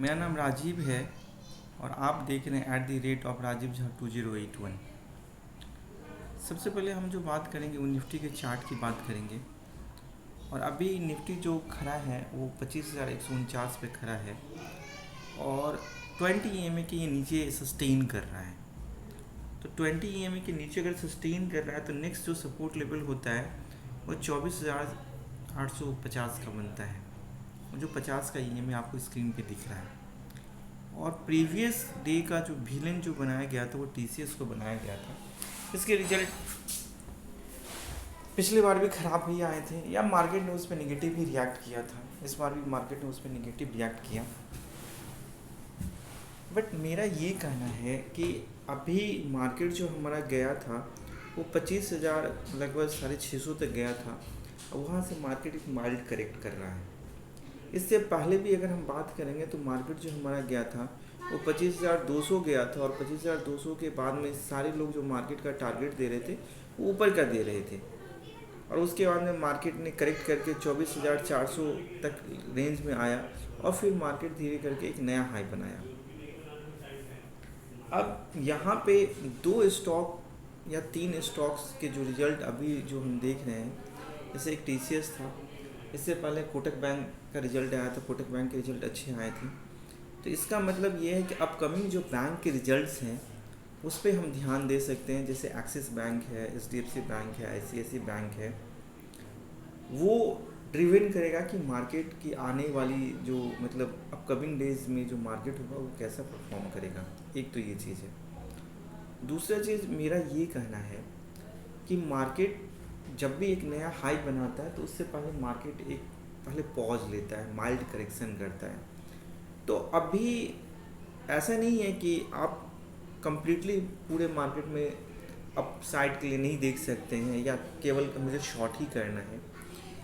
मेरा नाम राजीव है और आप देख रहे हैं @राजीव झा 2081। सबसे पहले हम जो बात करेंगे वो निफ्टी के चार्ट की बात करेंगे। और अभी निफ्टी जो खड़ा है वो 25,149 पे खड़ा है और 20 EMA के ये नीचे सस्टेन कर रहा है। तो 20 EMA के नीचे अगर सस्टेन कर रहा है तो नेक्स्ट जो सपोर्ट लेवल होता है वो 24,850 का बनता है, जो 50 का EMA आपको स्क्रीन पे दिख रहा है। और प्रीवियस डे का जो विलेन जो बनाया गया था वो TCS को बनाया गया था। इसके रिजल्ट पिछली बार भी ख़राब ही आए थे या मार्केट ने उस पर निगेटिव ही रिएक्ट किया था। इस बार भी मार्केट ने उस पर निगेटिव रिएक्ट किया। बट मेरा ये कहना है कि अभी मार्केट जो हमारा गया था वो 25,000 लगभग 650 तक गया था। वहाँ से मार्केट एक माइल्ड करेक्ट कर रहा है। इससे पहले भी अगर हम बात करेंगे तो मार्केट जो हमारा गया था वो 25,200 गया था और 25,200 के बाद में सारे लोग जो मार्केट का टारगेट दे रहे थे वो ऊपर का दे रहे थे। और उसके बाद में मार्केट ने करेक्ट करके 24,400 तक रेंज में आया और फिर मार्केट धीरे करके एक नया हाई बनाया। अब यहाँ पे 2 स्टॉक या 3 स्टॉक्स के जो रिजल्ट अभी जो हम देख रहे हैं, जैसे एक TCS था, इससे पहले कोटक बैंक का रिजल्ट आया था। कोटक बैंक के रिजल्ट अच्छे आए थे। तो इसका मतलब ये है कि अपकमिंग जो बैंक के रिजल्ट्स हैं उस पर हम ध्यान दे सकते हैं। जैसे एक्सिस बैंक है, HDFC बैंक है, ICICI बैंक है, वो ड्रिवन करेगा कि मार्केट की आने वाली जो मतलब अपकमिंग डेज में जो मार्केट होगा वो कैसा परफॉर्म करेगा। एक तो ये चीज़ है। दूसरा चीज़ मेरा ये कहना है कि मार्केट जब भी एक नया हाई बनाता है तो उससे पहले मार्केट एक पहले पॉज लेता है, माइल्ड करेक्शन करता है। तो अभी ऐसा नहीं है कि आप कंप्लीटली पूरे मार्केट में अप साइड के लिए नहीं देख सकते हैं या केवल मुझे शॉर्ट ही करना है।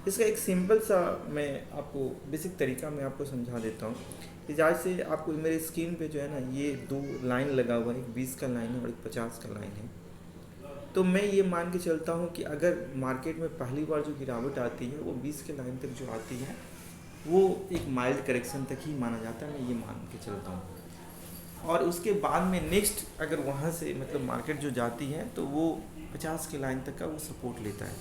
इसका एक सिंपल सा मैं आपको बेसिक तरीका मैं आपको समझा देता हूँ कि जैसे आपको मेरे स्क्रीन पे जो है ना ये 2 लाइन लगा हुआ है, एक 20 का लाइन है और एक 50 का लाइन है। तो मैं ये मान के चलता हूँ कि अगर मार्केट में पहली बार जो गिरावट आती है वो 20 के लाइन तक जो आती है वो एक माइल्ड करेक्शन तक ही माना जाता है। मैं ये मान के चलता हूँ। और उसके बाद में नेक्स्ट अगर वहाँ से मतलब मार्केट जो जाती है तो वो 50 के लाइन तक का वो सपोर्ट लेता है।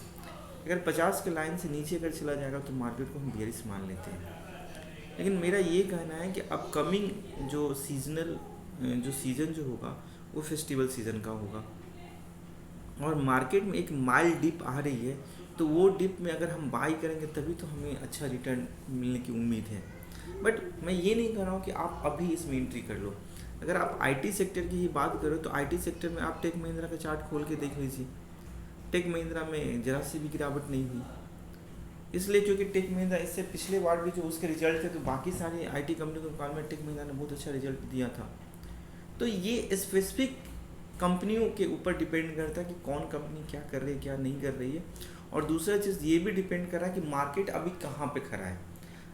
अगर 50 के लाइन से नीचे अगर चला जाएगा तो मार्केट को हम बेयरिश मान लेते हैं। लेकिन मेरा ये कहना है कि अपकमिंग जो सीज़न जो होगा वो फेस्टिवल सीज़न का होगा और मार्केट में एक माइल्ड डिप आ रही है। तो वो डिप में अगर हम बाई करेंगे तभी तो हमें अच्छा रिटर्न मिलने की उम्मीद है। बट मैं ये नहीं कह रहा हूँ कि आप अभी इसमें एंट्री कर लो। अगर आप IT सेक्टर की ही बात करो तो IT सेक्टर में आप टेक महिंद्रा का चार्ट खोल के देख लीजिए। टेक महिंद्रा में जरा सी भी गिरावट नहीं हुई, इसलिए क्योंकि टेक महिंद्रा इससे पिछले बार भी जो उसके रिजल्ट थे तो बाकी सारी IT कंपनी के मुकाबले में टेक महिंद्रा ने बहुत अच्छा रिजल्ट दिया था। तो ये स्पेसिफिक कंपनियों के ऊपर डिपेंड करता है कि कौन कंपनी क्या कर रही है क्या नहीं कर रही है। और दूसरा चीज़ ये भी डिपेंड कर रहा है कि मार्केट अभी कहाँ पे खड़ा है।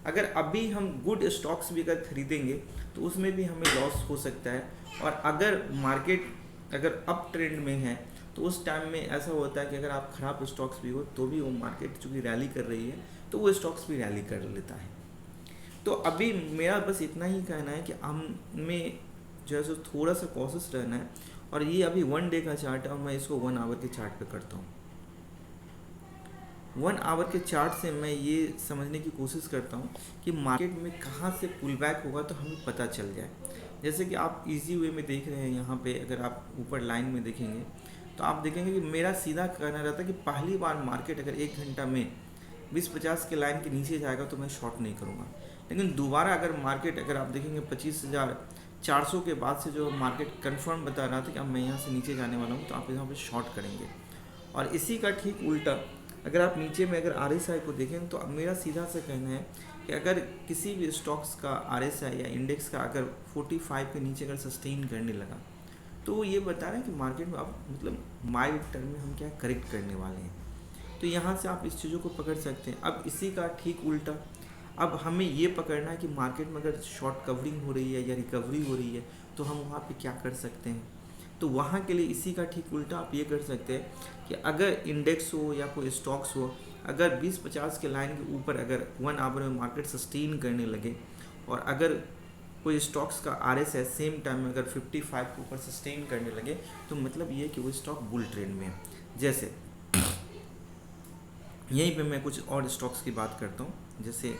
अगर अभी हम गुड स्टॉक्स भी अगर खरीदेंगे तो उसमें भी हमें लॉस हो सकता है। और अगर मार्केट अगर अप ट्रेंड में है तो उस टाइम में ऐसा होता है कि अगर आप ख़राब स्टॉक्स भी हो तो भी वो मार्केट चूँकि रैली कर रही है तो वो स्टॉक्स भी रैली कर लेता है। तो अभी मेरा बस इतना ही कहना है कि हमें जो है सो थोड़ा सा कॉशियस रहना है। और ये अभी 1 डे का चार्ट है और मैं इसको 1 आवर के चार्ट पे करता हूँ। 1 आवर के चार्ट से मैं ये समझने की कोशिश करता हूँ कि मार्केट में कहाँ से पुल बैक होगा तो हमें पता चल जाए। जैसे कि आप इजी वे में देख रहे हैं यहाँ पे, अगर आप ऊपर लाइन में देखेंगे तो आप देखेंगे कि मेरा सीधा कहना रहता है कि पहली बार मार्केट अगर 1 घंटा में 20-50 के लाइन के नीचे जाएगा तो मैं शॉर्ट नहीं करूँगा। लेकिन दोबारा अगर मार्केट अगर आप देखेंगे 25,400 के बाद से जो मार्केट कंफर्म बता रहा था कि अब मैं यहाँ से नीचे जाने वाला हूँ तो आप यहाँ पे शॉर्ट करेंगे। और इसी का ठीक उल्टा अगर आप नीचे में अगर RSI को देखें तो मेरा सीधा सा कहना है कि अगर किसी भी स्टॉक्स का RSI या इंडेक्स का अगर 45 के नीचे अगर सस्टेन करने लगा तो वो ये बता रहे हैं कि मार्केट में अब मतलब माइल्ड टर्म में हम क्या करेक्ट करने वाले हैं। तो यहाँ से आप इस चीज़ों को पकड़ सकते हैं। अब इसी का ठीक उल्टा अब हमें ये पकड़ना है कि मार्केट में अगर शॉर्ट कवरिंग हो रही है या रिकवरी हो रही है तो हम वहाँ पे क्या कर सकते हैं। तो वहाँ के लिए इसी का ठीक उल्टा आप ये कर सकते हैं कि अगर इंडेक्स हो या कोई स्टॉक्स हो, अगर 20-50 के लाइन के ऊपर अगर 1 आवर में मार्केट सस्टेन करने लगे और अगर कोई स्टॉक्स का RSI सेम टाइम में अगर 55 के ऊपर सस्टेन करने लगे तो मतलब ये है कि वो स्टॉक बुल ट्रेंड में है। जैसे यहीं पे मैं कुछ और स्टॉक्स की बात करता हूँ। जैसे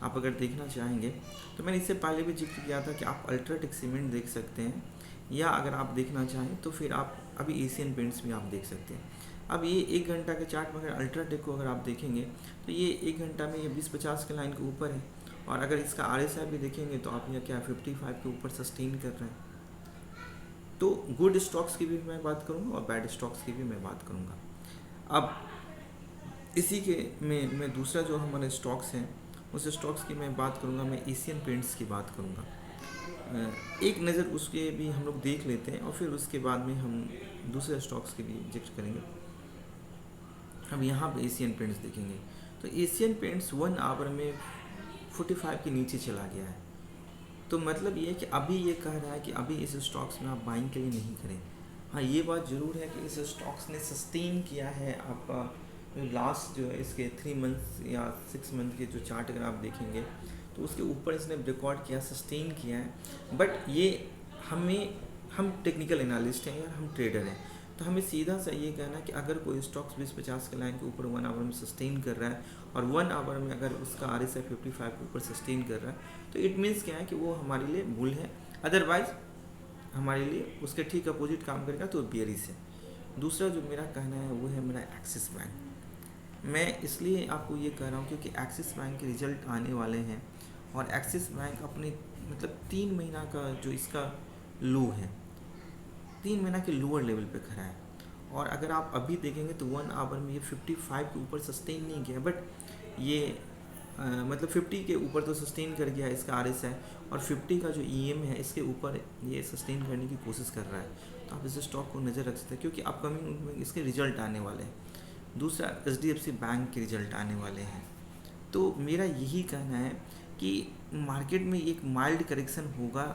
आप अगर देखना चाहेंगे तो मैंने इससे पहले भी जिक्र किया था कि आप अल्ट्राटेक सीमेंट देख सकते हैं, या अगर आप देखना चाहें तो फिर आप अभी एशियन पेंट्स भी आप देख सकते हैं। अब ये 1 घंटा के चार्ट में अगर अल्ट्राटेक को अगर आप देखेंगे तो ये 1 घंटा में ये 20-50 के लाइन के ऊपर है, और अगर इसका RSI भी देखेंगे तो आप यहाँ क्या 55 के ऊपर सस्टेन कर रहे हैं। तो गुड स्टॉक्स की भी मैं बात करूँगा और बैड स्टॉक्स की भी मैं बात करूँगा। अब इसी के में मैं दूसरा जो हमारे स्टॉक्स हैं उस स्टॉक्स की मैं बात करूँगा, मैं एशियन पेंट्स की बात करूँगा। एक नज़र उसके भी हम लोग देख लेते हैं और फिर उसके बाद में हम दूसरे स्टॉक्स के भी जिक्र करेंगे। अब यहाँ पे एशियन पेंट्स देखेंगे तो एशियन पेंट्स 1 आवर में 45 के नीचे चला गया है। तो मतलब ये है कि अभी ये कह रहा है कि अभी इस स्टॉक्स में आप बाइंग के लिए नहीं करें। हाँ, ये बात ज़रूर है कि इस स्टॉक्स ने सस्टेन किया है। आपका लास्ट जो है इसके 3 मंथ्स या 6 मंथ के जो चार्ट अगर आप देखेंगे तो उसके ऊपर इसने रिकॉर्ड किया, सस्टेन किया है। बट ये हम टेक्निकल एनालिस्ट हैं या हम ट्रेडर हैं, तो हमें सीधा सा ये कहना है कि अगर कोई स्टॉक्स 20-50 के लाइन के ऊपर 1 आवर में सस्टेन कर रहा है और 1 आवर में अगर उसका RSI 55 के ऊपर सस्टेन कर रहा है तो इट मीन्स क्या है कि वो हमारे लिए बुल है। अदरवाइज हमारे लिए उसके ठीक अपोजिट काम करेगा तो बेयरिश है। दूसरा जो मेरा कहना है वो है मेरा एक्सिस बैंक। मैं इसलिए आपको ये कह रहा हूँ क्योंकि एक्सिस बैंक के रिजल्ट आने वाले हैं और एक्सिस बैंक अपने मतलब 3 महीना का जो इसका लो है, 3 महीना के लोअर लेवल पे खड़ा है। और अगर आप अभी देखेंगे तो 1 आवर में ये 55 के ऊपर सस्टेन नहीं किया, बट ये मतलब 50 के ऊपर तो सस्टेन कर गया इसका RSI, और 50 का जो EM है इसके ऊपर ये सस्टेन करने की कोशिश कर रहा है। तो आप इस स्टॉक को नज़र रख सकते हैं क्योंकि अपकमिंग में इसके रिजल्ट आने वाले हैं। दूसरा HDFC बैंक के रिजल्ट आने वाले हैं। तो मेरा यही कहना है कि मार्केट में एक माइल्ड करेक्शन होगा,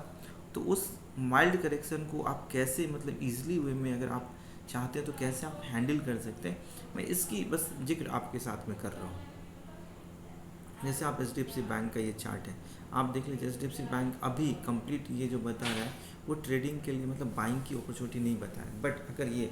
तो उस माइल्ड करेक्शन को आप कैसे मतलब ईजिली वे में अगर आप चाहते हैं तो कैसे आप हैंडल कर सकते हैं, मैं इसकी बस जिक्र आपके साथ में कर रहा हूँ। जैसे आप HDFC बैंक का ये चार्ट है, आप देख लीजिए HDFC बैंक अभी कंप्लीट ये जो बता रहा है वो ट्रेडिंग के लिए मतलब बाइंग की अपॉर्चुनिटी नहीं बता रहा है। बट अगर ये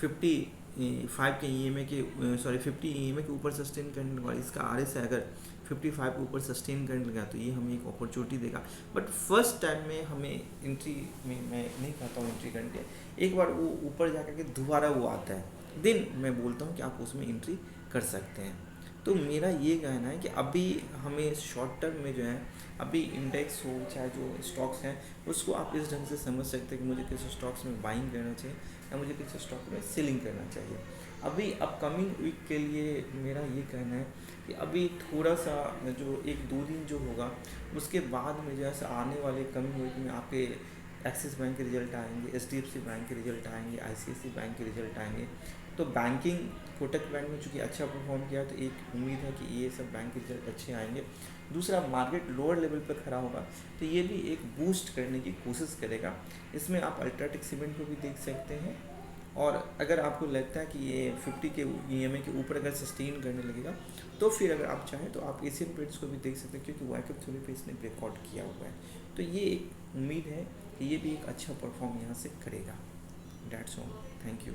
55 के EMA के 50 EMA के ऊपर सस्टेन करने लगा, इसका RSI अगर 55 के ऊपर सस्टेन करने लगा तो ये हमें एक अपॉर्चुनिटी देगा। बट फर्स्ट टाइम में हमें एंट्री में मैं नहीं कहता हूँ एंट्री करने के, एक बार वो ऊपर जाकर के दोबारा वो आता है देन मैं बोलता हूँ कि आप उसमें एंट्री कर सकते हैं। तो मेरा ये कहना है कि अभी हमें शॉर्ट टर्म में जो है अभी इंडेक्स हो चाहे जो स्टॉक्स हैं उसको आप इस ढंग से समझ सकते हैं कि मुझे किस स्टॉक्स में बाइंग करना चाहिए या मुझे किस स्टॉक में सेलिंग करना चाहिए। अभी अपकमिंग वीक के लिए मेरा ये कहना है कि अभी थोड़ा सा जो 1-2 दिन जो होगा उसके बाद में जैसे आने वाले कमिंग वीक में आपके एक्सिस बैंक के रिजल्ट आएंगे, HDFC बैंक के रिजल्ट आएंगे, ICICI बैंक के रिजल्ट आएंगे। तो बैंकिंग कोटक बैंक में चूँकि अच्छा परफॉर्म किया तो एक उम्मीद है कि ये सब बैंक के रिजल्ट अच्छे आएंगे। दूसरा, मार्केट लोअर लेवल पर खड़ा होगा तो ये भी एक बूस्ट करने की कोशिश करेगा। इसमें आप अल्ट्राटेक सीमेंट को भी देख सकते हैं, और अगर आपको लगता है कि ये 50 के EMA के ऊपर अगर सस्टेन करने लगेगा तो फिर अगर आप चाहें तो आप एशियन पेंट्स को भी देख सकते हैं क्योंकि वाइकअप थ्योरी पे इसने ब्रेकआउट किया हुआ है। तो ये एक उम्मीद है कि ये भी एक अच्छा परफॉर्म यहाँ से करेगा। That's all, thank you.